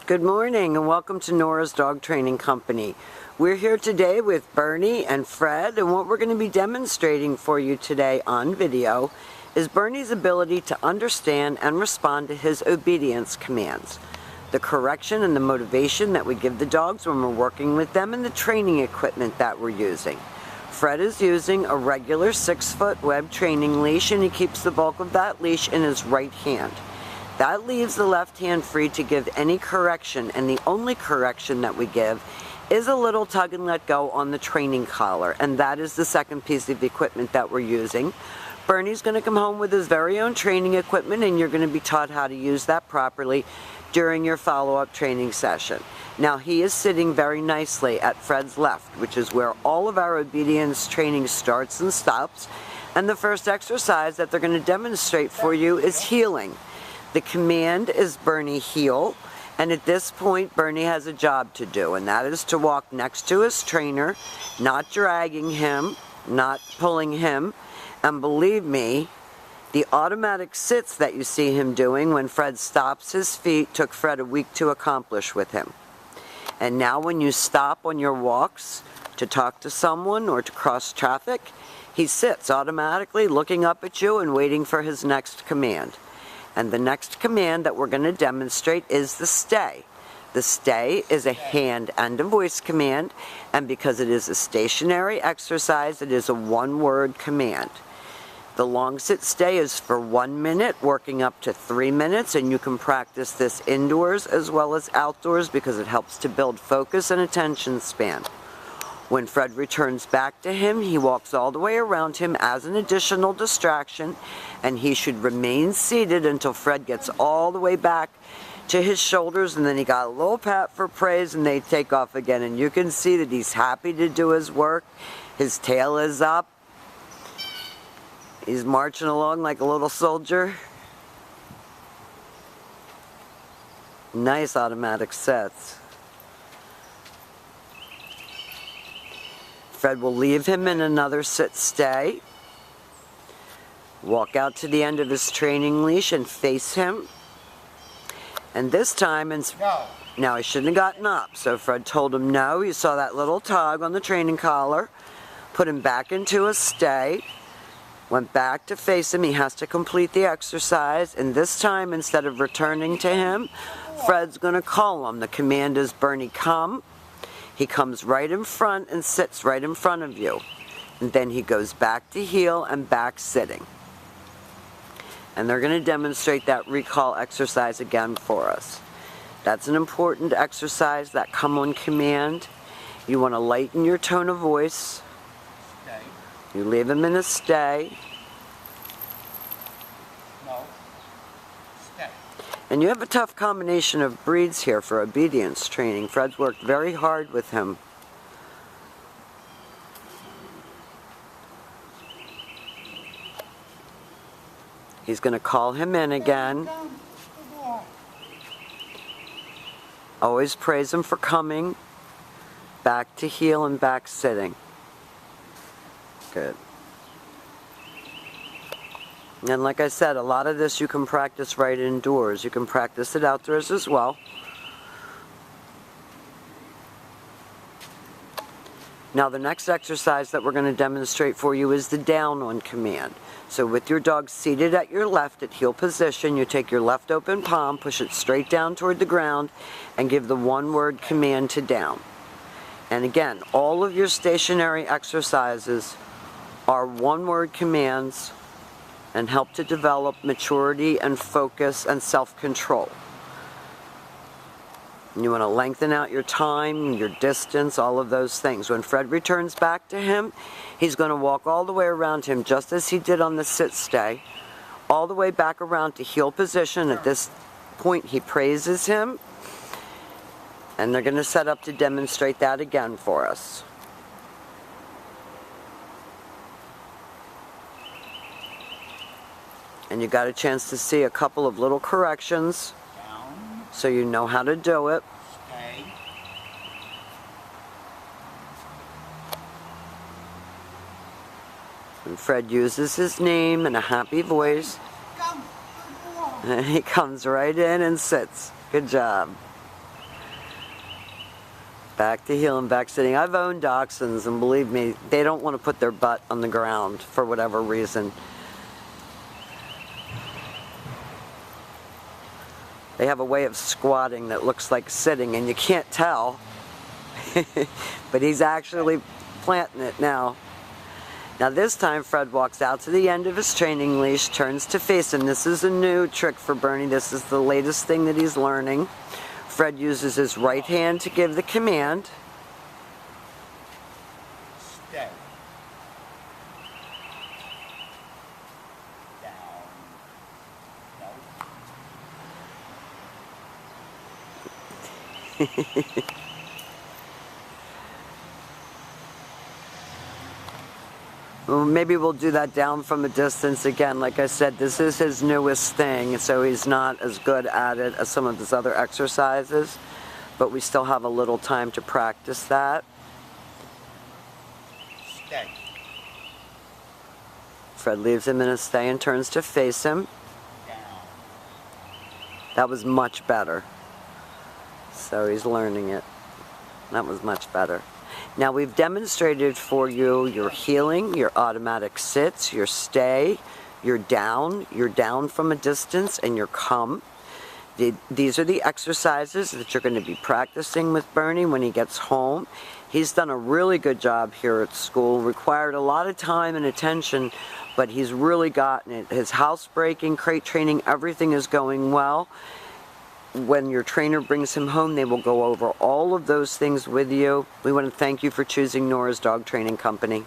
Good morning and welcome to Nora's Dog Training Company. We're here today with Bernie and Fred, and what we're going to be demonstrating for you today on video is Bernie's ability to understand and respond to his obedience commands, the correction and the motivation that we give the dogs when we're working with them, and the training equipment that we're using. Fred is using a regular 6-foot web training leash, and he keeps the bulk of that leash in his right hand. That leaves the left hand free to give any correction, and the only correction that we give is a little tug and let go on the training collar, and that is the second piece of equipment that we're using. Bernie's going to come home with his very own training equipment, and you're going to be taught how to use that properly during your follow-up training session. Now, he is sitting very nicely at Fred's left, which is where all of our obedience training starts and stops, and the first exercise that they're going to demonstrate for you is heeling. The command is Bernie heel, and at this point Bernie has a job to do, and that is to walk next to his trainer, not dragging him, not pulling him, and believe me, the automatic sits that you see him doing when Fred stops his feet took Fred a week to accomplish with him. And now when you stop on your walks to talk to someone or to cross traffic, he sits automatically looking up at you and waiting for his next command. And the next command that we're going to demonstrate is the stay. The stay is a hand and a voice command, and because it is a stationary exercise, it is a one-word command. The long sit stay is for 1 minute, working up to 3 minutes, and you can practice this indoors as well as outdoors because it helps to build focus and attention span. When Fred returns back to him, he walks all the way around him as an additional distraction, and he should remain seated until Fred gets all the way back to his shoulders, and then he got a little pat for praise and they take off again. And you can see that he's happy to do his work. His tail is up. He's marching along like a little soldier. Nice automatic sets. Fred will leave him in another sit-stay, walk out to the end of his training leash and face him. And this time, now he shouldn't have gotten up, so Fred told him no. You saw that little tug on the training collar, put him back into a stay, went back to face him. He has to complete the exercise, and this time, instead of returning to him, Fred's going to call him. The command is Bernie, come. He comes right in front and sits right in front of you. And then he goes back to heel and back sitting. And they're going to demonstrate that recall exercise again for us. That's an important exercise, that come on command. You want to lighten your tone of voice. Stay. You leave him in a stay. No. Stay. And you have a tough combination of breeds here for obedience training. Fred's worked very hard with him. He's going to call him in again. Always praise him for coming. Back to heel and back sitting. Good. And like I said, a lot of this you can practice right indoors. You can practice it outdoors as well. Now the next exercise that we're going to demonstrate for you is the down on command. So with your dog seated at your left at heel position, you take your left open palm, push it straight down toward the ground, and give the one-word command to down. And again, all of your stationary exercises are one-word commands and help to develop maturity and focus and self-control. You want to lengthen out your time, your distance, all of those things. When Fred returns back to him, he's going to walk all the way around him just as he did on the sit-stay, all the way back around to heel position. At this point, he praises him, and they're going to set up to demonstrate that again for us. And you got a chance to see a couple of little corrections, so you know how to do it. Stay. And Fred uses his name in a happy voice. Come. And he comes right in and sits. Good job. Back to heeling, back sitting. I've owned dachshunds, and believe me, they don't want to put their butt on the ground for whatever reason. They have a way of squatting that looks like sitting, and you can't tell. But he's actually planting it now. Now this time Fred walks out to the end of his training leash, turns to face him. This is a new trick for Bernie. This is the latest thing that he's learning. Fred uses his right hand to give the command. Stay. Down. No. Well, maybe we'll do that down from a distance again. Like I said, this is his newest thing, so he's not as good at it as some of his other exercises, but we still have a little time to practice that. Stay. Fred leaves him in a stay and turns to face him. Down. That was much better. So he's learning it. That was much better. Now we've demonstrated for you your heeling, your automatic sits, your stay, your down from a distance, and your come. These are the exercises that you're going to be practicing with Bernie when he gets home. He's done a really good job here at school, required a lot of time and attention, but he's really gotten it. His housebreaking, crate training, everything is going well. When your trainer brings him home, they will go over all of those things with you. We want to thank you for choosing Nora's Dog Training Company.